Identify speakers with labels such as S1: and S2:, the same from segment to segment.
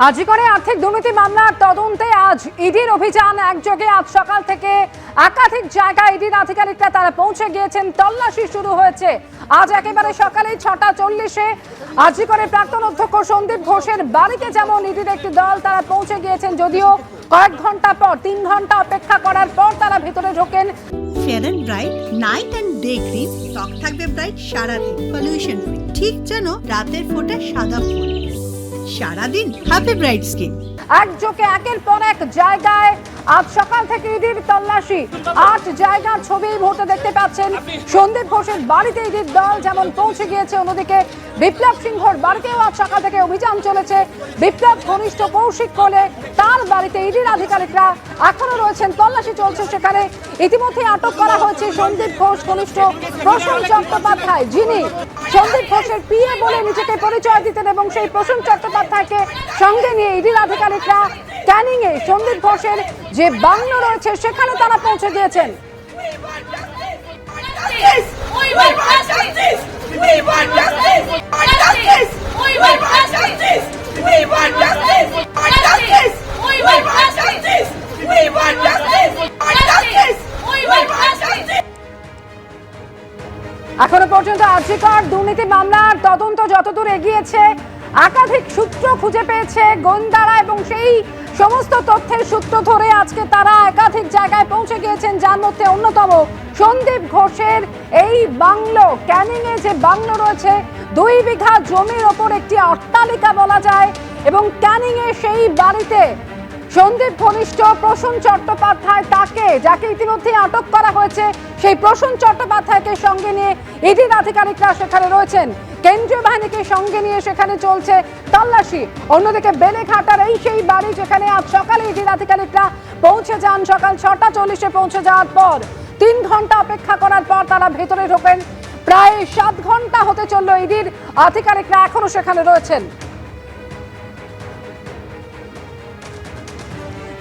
S1: আজিকরে আর্থিক দুর্নীতি মামলার তদন্তে আজ ইডির অভিযান একযোগে আজ সকাল থেকে একাধিক জায়গায় ইডির আধিকারিকরা তারা পৌঁছে গিয়েছেন। তল্লাশি শুরু হয়েছে আজ একেবারে সকালে 6:40-এ আজিকরে প্রাক্তন অধ্যক্ষ সন্দীপ ঘোষের বাড়িতে যেমন ইডির একটি দল তারা পৌঁছে গিয়েছেন, যদিও কয়েক ঘন্টা পর 3 ঘন্টা অপেক্ষা করার পর তারা ভেতরে ঢোকেন।
S2: Fair and bright night and day cream ত্বক থাকবে ব্রাইট সারাদিন, পলিউশন ফ্রি, ঠিক যেন রাতের ফোঁটা সাদা ফুল। সারাদিন হ্যাপি ব্রাইট স্কিন।
S1: একযোগে একের পর এক জায়গায় আজ সকাল থেকে ইডির তল্লাশি। 8 জায়গার ছবি এই মুহূর্তে দেখতে পাচ্ছেন। সন্দীপ ঘোষের বাড়িতে ইডির দল যেমন পৌঁছে গিয়েছে, অন্যদিকে বিপ্লব সিংহর বাড়িতেও আজ সকাল থেকে অভিযান চলেছে। বিপ্লব ঘনিষ্ঠ কৌশিক কোলে তার বাড়িতে ইডির আধিকারিকরা এখনো রয়েছেন, তল্লাশি চলছে সেখানে। ইতিমধ্যে আটক করা হয়েছে সন্দীপ ঘোষ ঘনিষ্ঠ প্রসূন চট্টোপাধ্যায়, যিনি সন্দীপ ঘোষের পিএ বলে নিজেকে পরিচয় দিতেন, এবং সেই প্রসূন চট্টোপাধ্যায়কে সঙ্গে নিয়ে ইডির আধিকারিকরা ক্যানিং এ সন্দীপ ঘোষের যে বাংলো রয়েছে সেখানে তারা পৌঁছে গিয়েছেন। এখনো পর্যন্ত আজিকর দুর্নীতি মামলার তদন্ত যতদূর এগিয়েছে, একাধিক সূত্র খুঁজে পেয়েছে গোয়েন্দারা, এবং সেই সমস্ত তথ্যের সূত্র ধরে আজকে তারা একাধিক জায়গায় পৌঁছে গিয়েছেন, যার মধ্যে অন্যতম সন্দীপ ঘোষের এই বাংলো। ক্যানিং এ যে বাংলো রয়েছে 2 বিঘা জমির ওপর একটি অট্টালিকা বলা যায়, এবং ক্যানিং এ সেই বাড়িতে সন্দীপ ঘনিষ্ঠ প্রসূন চট্টোপাধ্যায়, যাকে ইতিমধ্যে আটক করা হয়েছে, সেই প্রসূন চট্টোপাধ্যায়কে সঙ্গে নিয়ে ইডির আধিকারিকরা সেখানে রয়েছেন। কেন্দ্রীয় বাহিনীকে সঙ্গে নিয়ে সেখানে চলছে তল্লাশি। অন্যদিকে বেলেঘাটার এই সেই বাড়ি যেখানে আজ সকালে ইডির আধিকারিকরা পৌঁছে যান। সকাল 6:40-এ পৌঁছে যাওয়ার পর 3 ঘন্টা অপেক্ষা করার পর তারা ভেতরে ঢোকেন। প্রায় 7 ঘন্টা হতে চলল, ইডির আধিকারিকরা এখনো সেখানে রয়েছেন।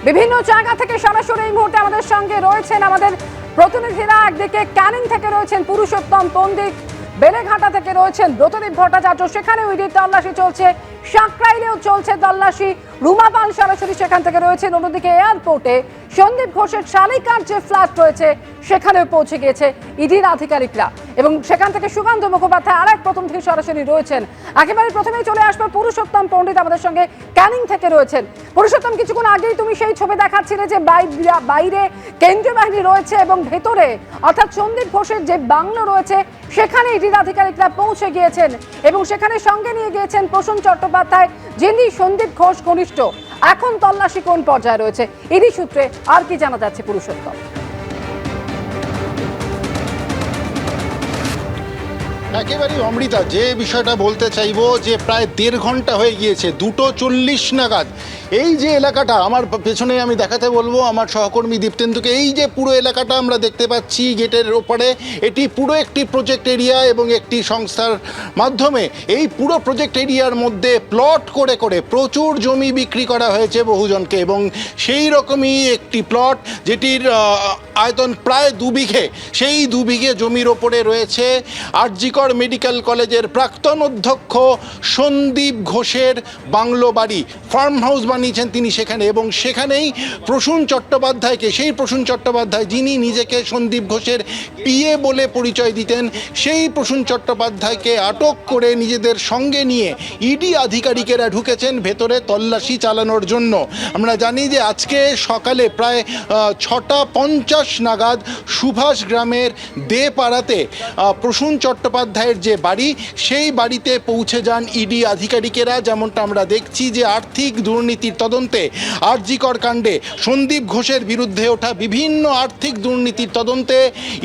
S1: বিভিন্ন জায়গা থেকে সরাসরি এই মুহূর্তে আমাদের সঙ্গে রয়েছেন আমাদের প্রতিনিধিরা। একদিকে ক্যানিং থেকে রয়েছেন পুরুষোত্তম পণ্ডিত, বেলেঘাটা থেকে রয়েছেন ব্রতদীপ ভট্টাচার্য, সেখানেও ইডির তল্লাশি চলছে। সাঁকরাইলেও চলছে তল্লাশি, রুমা পাল সরাসরি সেখান থেকে রয়েছেন। অন্যদিকে এয়ারপোর্টে সন্দীপ ঘোষের শালিকার যে ফ্ল্যাট রয়েছে সেখানেও পৌঁছে গিয়েছে ইডির আধিকারিকরা, এবং সেখান থেকে সুকান্ত মুখোপাধ্যায় আরেক প্রতিনিধি সরাসরি রয়েছেন। একেবারে প্রথমেই চলে আসবে পুরুষোত্তম পণ্ডিত আমাদের সঙ্গে, ক্যানিং থেকে রয়েছেন। পুরুষোত্তম, কিছুক্ষণ আগেই তুমি সেই ছবি দেখাচ্ছিলে যে বাইরে কেন্দ্রীয় বাহিনী রয়েছে, এবং ভেতরে অর্থাৎ সন্দীপ ঘোষের যে বাংলো রয়েছে সেখানে ইডির আধিকারিকরা পৌঁছে গিয়েছেন, এবং সেখানে সঙ্গে নিয়ে গিয়েছেন প্রসূন চট্টোপাধ্যায়, যিনি সন্দীপ ঘোষ ঘনিষ্ঠ। এখন তল্লাশি কোন পর্যায়ে রয়েছে ইডি সূত্রে আর কি জানা যাচ্ছে পুরুষোত্তম?
S3: একেবারেই অমৃতা, যে বিষয়টা বলতে চাইবো যে প্রায় 1.5 ঘন্টা হয়ে গিয়েছে, 2:40 নাগাদ এই যে এলাকাটা আমার পেছনে, আমি দেখাতে বলবো আমার সহকর্মী দীপ্তেন্দুকে, এই যে পুরো এলাকাটা আমরা দেখতে পাচ্ছি গেটের ওপরে, এটি পুরো একটি প্রজেক্ট এরিয়া, এবং একটি সংস্থার মাধ্যমে এই পুরো প্রজেক্ট এরিয়ার মধ্যে প্লট করে করে প্রচুর জমি বিক্রি করা হয়েছে বহুজনকে, এবং সেই রকমই একটি প্লট যেটির আয়তন প্রায় 2 বিঘে, সেই 2 বিঘে জমির ওপরে রয়েছে আরজিকর মেডিকেল কলেজের প্রাক্তন অধ্যক্ষ সন্দীপ ঘোষের বাংলো বাড়ি, ফার্ম হাউস বানিয়েছেন তিনি সেখানে, এবং সেখানেই প্রসূন চট্টোপাধ্যায়কে, সেই প্রসূন চট্টোপাধ্যায় যিনি নিজেকে সন্দীপ ঘোষের পিএ বলে পরিচয় দিতেন, সেই প্রসূন চট্টোপাধ্যায়কে আটক করে নিজেদের সঙ্গে নিয়ে ইডি আধিকারিকেরা ঢুকেছেন ভেতরে তল্লাশি চালানোর জন্য। আমরা জানি যে আজকে সকালে প্রায় 6:50 নাগাদ সুভাষ গ্রামের দেপাড়াতে প্রসূন চট্টোপাধ্যায়ের যে বাড়ি, সেই বাড়িতে পৌঁছে যান ইডি আধিকারিকেরা। যেমনটা আমরা দেখছি যে আর্থিক দুর্নীতির তদন্তে, আরজিকর কাণ্ডে সন্দীপ ঘোষের বিরুদ্ধে ওঠা বিভিন্ন আর্থিক দুর্নীতির তদন্তে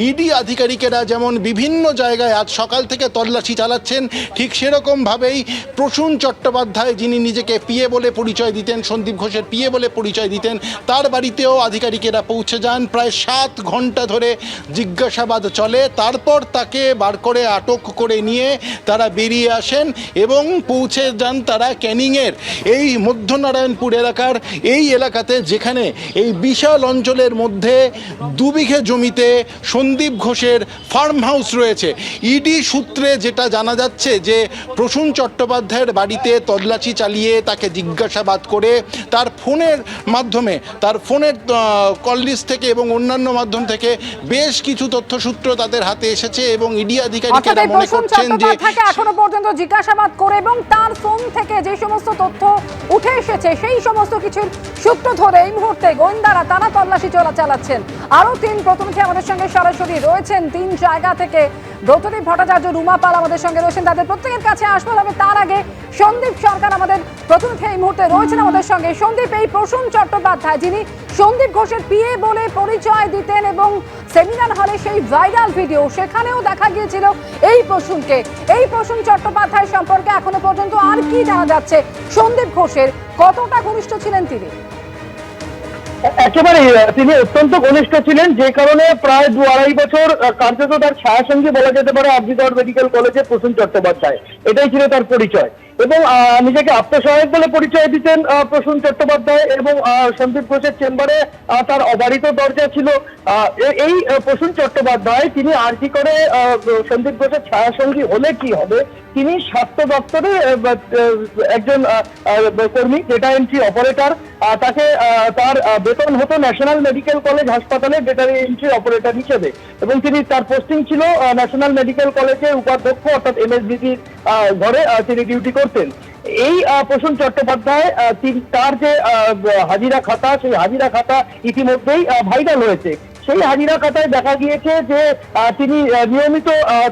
S3: ইডি আধিকারিকেরা যেমন বিভিন্ন জায়গায় আজ সকাল থেকে তল্লাশি চালাচ্ছেন, ঠিক সেরকমভাবেই প্রসূন চট্টোপাধ্যায় যিনি নিজেকে পিএ বলে পরিচয় দিতেন, সন্দীপ ঘোষের পিএ বলে পরিচয় দিতেন, তার বাড়িতেও আধিকারিকেরা পৌঁছে যান। প্রায় 7 ঘন্টা ধরে জিজ্ঞাসাবাদ চলে, তারপর তাকে বার করে আটক করে নিয়ে তারা বেরিয়ে আসেন এবং পৌঁছে যান তারা ক্যানিংয়ের এই মধ্যনারায়ণপুর এলাকার এই এলাকাতে, যেখানে এই বিশাল অঞ্চলের মধ্যে 2 বিঘে জমিতে সন্দীপ ঘোষের ফার্ম হাউস রয়েছে। ইডি সূত্রে যেটা জানা যাচ্ছে যে প্রসূন চট্টোপাধ্যায়ের বাড়িতে তল্লাশি চালিয়ে তাকে জিজ্ঞাসাবাদ করে তার ফোনের মাধ্যমে, তার ফোনের কল লিস্ট থেকে এবং অন্যান্য মাধ্যম থেকে বেশ কিছু তথ্যসূত্র তাদের হাতে এসেছে এবং ইডি আধিকারিকেরা মনে করছেন যে
S1: এখনো পর্যন্ত জিজ্ঞাসাবাদ করে এবং তার ফোন থেকে যে সমস্ত তথ্য উঠে এসেছে সেই সমস্ত কিছু সূত্র ধরে এই মুহূর্তে গোয়েন্দারা তারা তল্লাশি চালাচ্ছেন। আরো 3 প্রতিনিধি আমাদের সঙ্গে সরাসরি রয়েছেন 3 জায়গা থেকে। ব্রতদীপ ভট্টাচার্য, রুমা পাল আমাদের সঙ্গে রয়েছেন, তাদের প্রত্যেকের কাছে আসবো। তবে তার আগে সন্দীপ সরকার আমাদের প্রতিনিধি এই মুহূর্তে রয়েছেন আমাদের সঙ্গে। সন্দীপ, এই প্রসূন চট্টোপাধ্যায় যিনি সন্দীপ ঘোষের পিএ বলে পরিচয় দিতেন এবং সেমিনার হলে সেই ভাইরাল ভিডিও, সেখানেও দেখা গিয়েছিল এই প্রসূন চট্টোপাধ্যায় সম্পর্কে এখনো পর্যন্ত আর কি জানা যাচ্ছে? সন্দীপ ঘোষের কতটা ঘনিষ্ঠ ছিলেন তিনি?
S4: একেবারে তিনি অত্যন্ত ঘনিষ্ঠ ছিলেন, যে কারণে প্রায় 2-2.5 বছর কার্যত তার ছায়াসঙ্গী বলা যেতে পারে আরজিকর মেডিকেল কলেজে প্রসূন চট্টোপাধ্যায়। এটাই ছিল তার পরিচয় এবং নিজেকে আত্মসহায়ক বলে পরিচয় দিতেন প্রসূন চট্টোপাধ্যায় এবং সন্দীপ ঘোষের চেম্বারে তার অবারিত দরজা ছিল। এই প্রসূন চট্টোপাধ্যায় তিনি আরজিকরে সন্দীপ ঘোষের ছায়াসঙ্গী হলে কি হবে, তিনি স্বাস্থ্য দপ্তরে একজন কর্মী, ডেটা এন্ট্রি অপারেটর। তাকে তার বেতন হতো ন্যাশনাল মেডিকেল কলেজ হাসপাতালে ডেটা এন্ট্রি অপারেটর হিসেবে এবং তিনি তার পোস্টিং ছিল ন্যাশনাল মেডিকেল কলেজের উপাধ্যক্ষ অর্থাৎ এমএসবিটির ঘরে তিনি ডিউটি করতেন। এই প্রসূন চট্টোপাধ্যায় তার যে হাজিরা খাতা, সেই হাজিরা খাতা ইতিমধ্যেই ভাইরাল হয়েছে। সেই হাজিরা খাতায় দেখা গিয়েছে যে তিনি নিয়মিত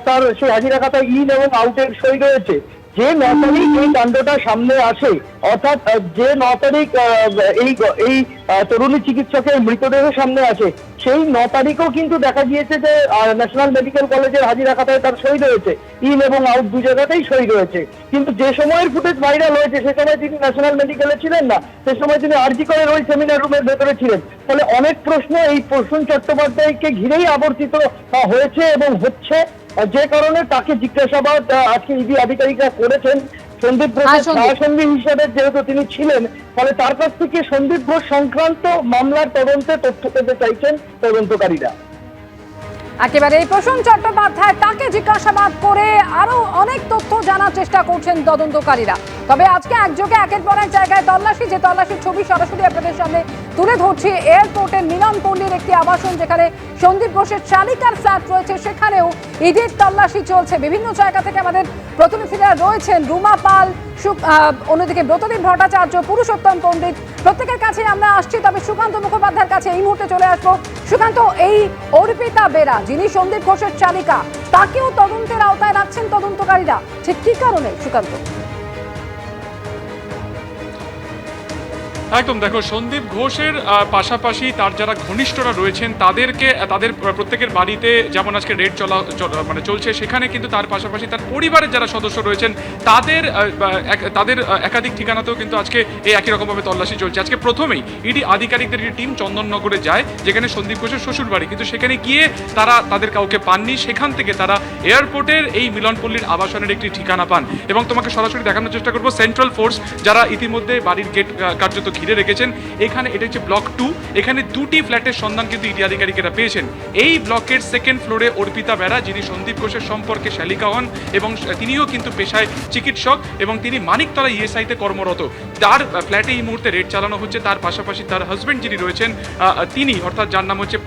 S4: তার সেই হাজিরা খাতায় ইন এবং আউটের সই রয়েছে। যে 9 তারিখ এই কাণ্ডটা সামনে আসে, অর্থাৎ যে 9 তারিখ এই তরুণী চিকিৎসকের মৃতদেহ সামনে আসে, সেই 9 তারিখও কিন্তু দেখা গিয়েছে যে ন্যাশনাল মেডিকেল কলেজের হাজিরা খাতায় তার সই রয়েছে, ইন এবং আউট 2 জায়গাতেই সই রয়েছে। কিন্তু যে সময়ের ফুটেজ ভাইরাল হয়েছে সে সময় তিনি ন্যাশনাল মেডিকেলে ছিলেন না, সে সময় তিনি আরজিকরের ওই সেমিনার রুমের ভেতরে ছিলেন। ফলে অনেক প্রশ্ন এই প্রসূন চট্টোপাধ্যায়কে ঘিরেই আবর্তিত হয়েছে এবং হচ্ছে, যে কারণে তাকে জিজ্ঞাসাবাদ আজকে ইডি আধিকারিকরা করেছেন। সন্দীপ ঘোষের ছায়াসঙ্গী হিসেবে যেহেতু তিনি ছিলেন, ফলে তার কাছ থেকে সন্দীপ ঘোষ সংক্রান্ত মামলার তদন্তে তথ্য পেতে চাইছেন তদন্তকারীরা।
S1: একেবারে এই প্রসূন চট্টোপাধ্যায়, তাকে জিজ্ঞাসাবাদ করে আরো অনেক তথ্য জানার চেষ্টা করছেন তদন্তকারীরা। তবে আজকে একযোগে একের পর এক জায়গায় তল্লাশি, যে তল্লাশির ছবি সরাসরি আপনাদের সামনে তুলে ধরছি। এয়ারপোর্টের মিলনপল্লীর একটি আবাসন, যেখানে সন্দীপ ঘোষের চালিকার ফ্ল্যাট রয়েছে, সেখানেও ইডির তল্লাশি চলছে। বিভিন্ন জায়গা থেকে আমাদের প্রতিনিধিরা রয়েছেন, রুমা পাল, অন্যদিকে ব্রতদীপ ভট্টাচার্য, পুরুষোত্তম পণ্ডিত, প্রত্যেকের কাছে আমরা আসছি। তবে সুকান্ত মুখোপাধ্যায়ের কাছে এই মুহূর্তে চলে আসবো। সুকান্ত, এই অর্পিতা বেরা যিনি সন্দীপ ঘোষের চালিকা, তাকেও তদন্তের আওতায় রাখছেন তদন্তকারীরা, ঠিক কি কারণে সুকান্ত?
S5: একদম, দেখো, সন্দীপ ঘোষের পাশাপাশি তার যারা ঘনিষ্ঠরা রয়েছেন তাদের প্রত্যেকের বাড়িতে যেমন আজকে রেড চলছে, সেখানে কিন্তু তার পাশাপাশি তার পরিবারের যারা সদস্য রয়েছেন তাদের একাধিক ঠিকানাতেও কিন্তু আজকে এই একই রকমভাবে তল্লাশি চলছে। আজকে প্রথমেই ইডি আধিকারিকদের একটি টিম চন্দননগরে যায়, যেখানে সন্দীপ ঘোষের শ্বশুর বাড়ি, কিন্তু সেখানে গিয়ে তারা তাদের কাউকে পাননি। সেখান থেকে তারা এয়ারপোর্টের এই মিলনপল্লীর আবাসনের একটি ঠিকানা পান এবং তোমাকে সরাসরি দেখানোর চেষ্টা করবো সেন্ট্রাল ফোর্স যারা ইতিমধ্যে বাড়ির গেট কার্যত ঘিরে রেখেছেন। এখানে এটা হচ্ছে ব্লক 2, এখানে 2টি ফ্ল্যাটের সন্ধান কিন্তু ইডি আধিকারিকেরা পেয়েছেন। এই ব্লকের 2nd ফ্লোরে অর্পিতা বেরা, যিনি সন্দীপ ঘোষের সম্পর্কে শালিকা হন এবং তিনিও কিন্তু পেশায় চিকিৎসক এবং তিনি মানিকতলা ইএসআইতে কর্মরত। তার ফ্ল্যাটে এই মুহূর্তে রেড চালানো হচ্ছে। তার পাশাপাশি তার হাজব্যান্ড যিনি রয়েছেন তিনি, অর্থাৎ যার নাম হচ্ছে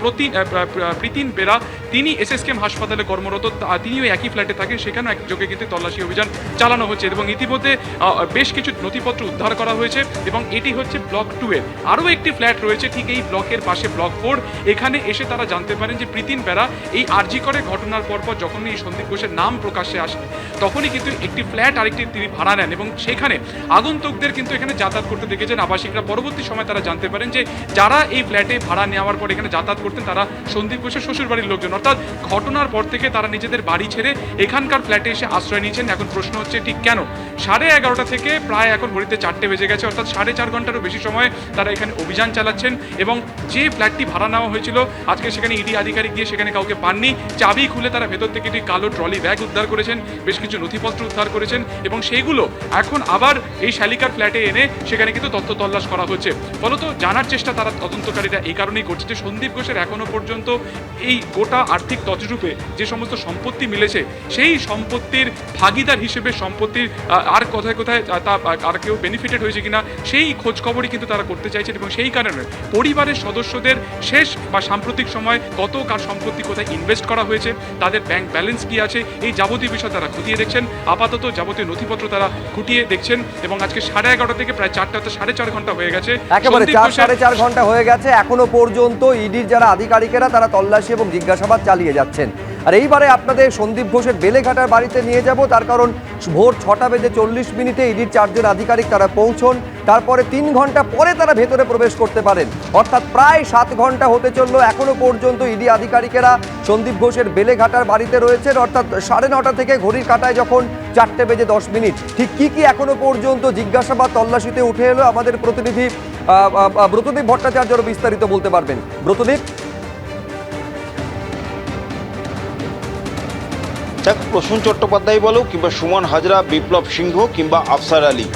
S5: প্রীতিন বেরা, তিনি এসএসকেএম হাসপাতালে কর্মরত, তিনিও একই ফ্ল্যাটে থাকেন। সেখানেও একযোগে কিন্তু তল্লাশি অভিযান চালানো হচ্ছে এবং ইতিমধ্যে বেশ কিছু নথিপত্র উদ্ধার করা হয়েছে এবং এটি হচ্ছে ব্লক 2 এর। আরও একটি ফ্ল্যাট রয়েছে ঠিক এই ব্লকের পাশে, ব্লক 4। এখানে এসে তারা জানতে পারেন যে প্রীতিন বেরা এই আরজিকরের ঘটনার পরপর যখন এই সন্দীপ ঘোষের নাম প্রকাশ্যে আসে, তখনই কিন্তু একটি ফ্ল্যাট আরেকটি তিনি ভাড়া নেন এবং সেখানে আগন্তুকদের কিন্তু এখানে যাতায়াত করতে দেখেছেন আবাসিকরা। পরবর্তী সময় তারা জানতে পারেন যে যারা এই ফ্ল্যাটে ভাড়া নেওয়ার পর এখানে যাতায়াত করতেন তারা সন্দীপ ঘোষের শ্বশুর বাড়ির লোকজন, অর্থাৎ ঘটনার পর থেকে তারা নিজেদের বাড়ি ছেড়ে এখানকার ফ্ল্যাটে এসে আশ্রয় নিয়েছেন। এখন প্রশ্ন হচ্ছে ঠিক কেন? 11:30 থেকে প্রায় এখন ঘড়িতে 4টে বেজে গেছে, অর্থাৎ 4.5 ঘন্টারও বেশি সময় তারা এখানে অভিযান চালাচ্ছেন এবং যে ফ্ল্যাটটি ভাড়া নেওয়া হয়েছিল আজকে সেখানে ইডি আধিকারিক গিয়ে সেখানে কাউকে পাননি। চাবি খুলে তারা ভেতর থেকে একটি কালো ট্রলি ব্যাগ উদ্ধার করেছেন, বেশ কিছু নথিপত্র উদ্ধার করেছেন এবং সেইগুলো এখন আবার এই শালিকার ফ্ল্যাটে এনে সেখানে কিন্তু তথ্য তল্লাশ করা হচ্ছে। ফলত জানার চেষ্টা তারা তদন্তকারীরা এই কারণেই করছে যে সন্দীপ ঘোষের এখনো পর্যন্ত এই গোটা আর্থিক তছরূপে যে সমস্ত সম্পত্তি মিলেছে সেই সম্পত্তির ভাগিদার হিসেবে সম্পত্তির আর কোথায় কোথায় তা আর কেউ বেনিফিটেড হয়েছে কিনা সেই খোঁজখবরই কিন্তু তারা করতে চাইছেন এবং সেই কারণে পরিবারের সদস্যদের শেষ বা সাম্প্রতিক সময় কত কার সম্পত্তি কোথায় ইনভেস্ট করা হয়েছে, তাদের ব্যাংক ব্যালেন্স কি আছে, এই যাবতীয় বিষয় তারা খতিয়ে দেখছেন। আপাতত যাবতীয় নথিপত্র তারা খুঁটিয়ে দেখছেন এবং আজকে 11:30 থেকে প্রায় 4টা 4.5 ঘন্টা হয়ে গেছে,
S6: একেবারে 4-4.5 ঘন্টা হয়ে গেছে। এখনো পর্যন্ত ইডির যারা আধিকারিকেরা তারা তল্লাশি এবং জিজ্ঞাসাবাদ চালিয়ে যাচ্ছেন। আর এইবারে আপনাদের সন্দীপ ঘোষের বেলেঘাটার বাড়িতে নিয়ে যাব, তার কারণ ভোর 6:40 ইডির 4 জন আধিকারিক তারা পৌঁছন, তারপরে 3 ঘন্টা পরে তারা ভেতরে প্রবেশ করতে পারেন, অর্থাৎ প্রায় 7 ঘন্টা হতে চললো। এখনো পর্যন্ত ইডি আধিকারিকেরা সন্দীপ ঘোষের বেলেঘাটার বাড়িতে রয়েছেন, অর্থাৎ 9:30 থেকে ঘড়ির কাঁটায় যখন 4:10 ঠিক কি এখনো পর্যন্ত জিজ্ঞাসাবাদ তল্লাশিতে উঠে এলো আমাদের প্রতিনিধি ব্রতদীপ ভট্টাচার্য বিস্তারিত বলতে পারবেন। ব্রতদীপ,
S7: দেখ, প্রসূন চট্টোপাধ্যায় বলো কিংবা সুমন হাজরা, বিপ্লব সিংহ কিংবা আফসার আলী,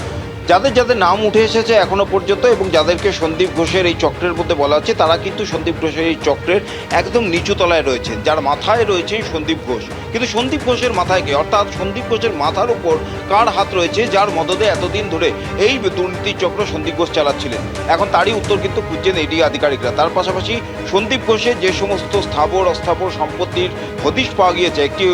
S7: যাদের যাদের নাম উঠে এসেছে এখনো পর্যন্ত এবং যাদেরকে সন্দীপ ঘোষের এই চক্রের মধ্যে বলা হচ্ছে, তারা কিন্তু সন্দীপ ঘোষের এই চক্রের একদম নিচু তলায় রয়েছে, যার মাথায় রয়েছে সন্দীপ ঘোষ। কিন্তু সন্দীপ ঘোষের মাথায় কে, অর্থাৎ সন্দীপ ঘোষের মাথার উপর কার হাত রয়েছে, যার মদদে এতদিন ধরে এই দুর্নীতির চক্র সন্দীপ ঘোষ চালাচ্ছিলেন, এখন তারই উত্তর কিন্তু খুঁজছেন ইডি আধিকারিকরা। তার পাশাপাশি সন্দীপ ঘোষের যে সমস্ত স্থাবর অস্থাবর সম্পত্তির হদিশ পাওয়া গিয়েছে, একটি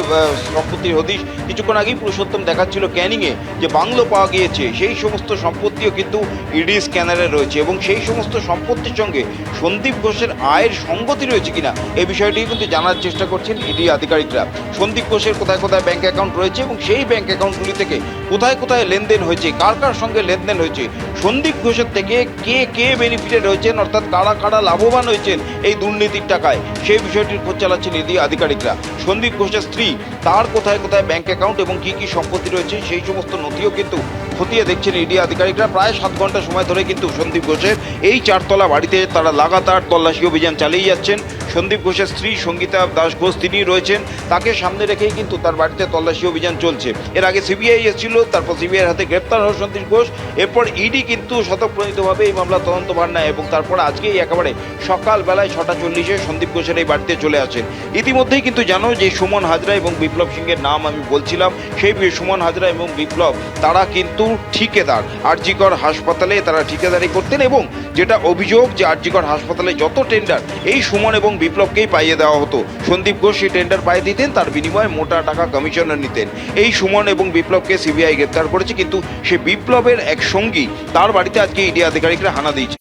S7: সম্পত্তির হদিশ কিছুক্ষণ আগেই পুরুষোত্তম দেখাচ্ছিল ক্যানিংয়ে যে বাংলো পাওয়া গিয়েছে, সেই সমস্ত সম্পত্তিও কিন্তু ইডি স্ক্যানারে রয়েছে এবং সেই সমস্ত সম্পত্তির সঙ্গে সন্দীপ ঘোষের আয়ের সঙ্গতি রয়েছে কিনা এই বিষয়টি কিন্তু জানার চেষ্টা করছেন ইডি আধিকারিকরা। সন্দীপ ঘোষের কোথায় কোথায় ব্যাংক অ্যাকাউন্ট রয়েছে এবং সেই ব্যাংক অ্যাকাউন্টগুলি থেকে কোথায় কোথায় লেনদেন হয়েছে, কার কার সঙ্গে লেনদেন হয়েছে, সন্দীপ ঘোষের থেকে কে কে বেনিফিটেড হয়েছেন, অর্থাৎ কারা কারা লাভবান হয়েছেন এই দুর্নীতির টাকায়, সেই বিষয়টির খোঁজ চালাচ্ছেন ইডি আধিকারিকরা। সন্দীপ ঘোষের স্ত্রী, তার কোথায় কোথায় ব্যাংক অ্যাকাউন্ট এবং কি কি সম্পত্তি রয়েছে সেই সমস্ত নথিও কিন্তু খতিয়ে দেখছেন ইডি আধিকারিকরা। প্রায় 7 ঘন্টা সময় ধরে কিন্তু সন্দীপ ঘোষের এই 4তলা বাড়িতে তারা লাগাতার তল্লাশি অভিযান চালিয়ে যাচ্ছেন। সন্দীপ ঘোষের স্ত্রী সঙ্গীতা দাস ঘোষ তিনি রয়েছেন, তাকে সামনে রেখেই কিন্তু তার বাড়িতে তল্লাশি অভিযান চলছে। এর আগে সিবিআই এসেছিল, তারপর সিবিআইয়ের হাতে গ্রেপ্তার হল সন্দীপ ঘোষ, এরপর ইডি কিন্তু স্বতঃপ্রণীতভাবে এই মামলা তদন্তভার নেয় এবং তারপর আজকেই একেবারে সকালবেলায় 6:40 সন্দীপ ঘোষের এই বাড়িতে চলে আসেন। ইতিমধ্যেই কিন্তু জানো যে সুমন হাজরা এবং বিপ্লব সিংহের নাম আমি বলছিলাম, সেই সুমন হাজরা এবং বিপ্লব তারা কিন্তু ঠিকাদার, আরজিকর হাসপাতালে তারা ঠিকাদারি করতেন এবং যেটা অভিযোগ যে আরজিকর হাসপাতালে যত টেন্ডার এই সুমন এবং বিপ্লবকেই পাইয়ে দেওয়া হতো, সন্দীপ ঘোষ সেই টেন্ডার পাইয়ে দিতেন, তার বিনিময়ে মোটা টাকা কমিশনার নিতেন। এই সুমন এবং বিপ্লবকে সিবিআই গ্রেপ্তার করেছে, কিন্তু সে বিপ্লবের এক সঙ্গী তার বাড়িতে আজকে ইডি আধিকারিকরা হানা দিয়েছে।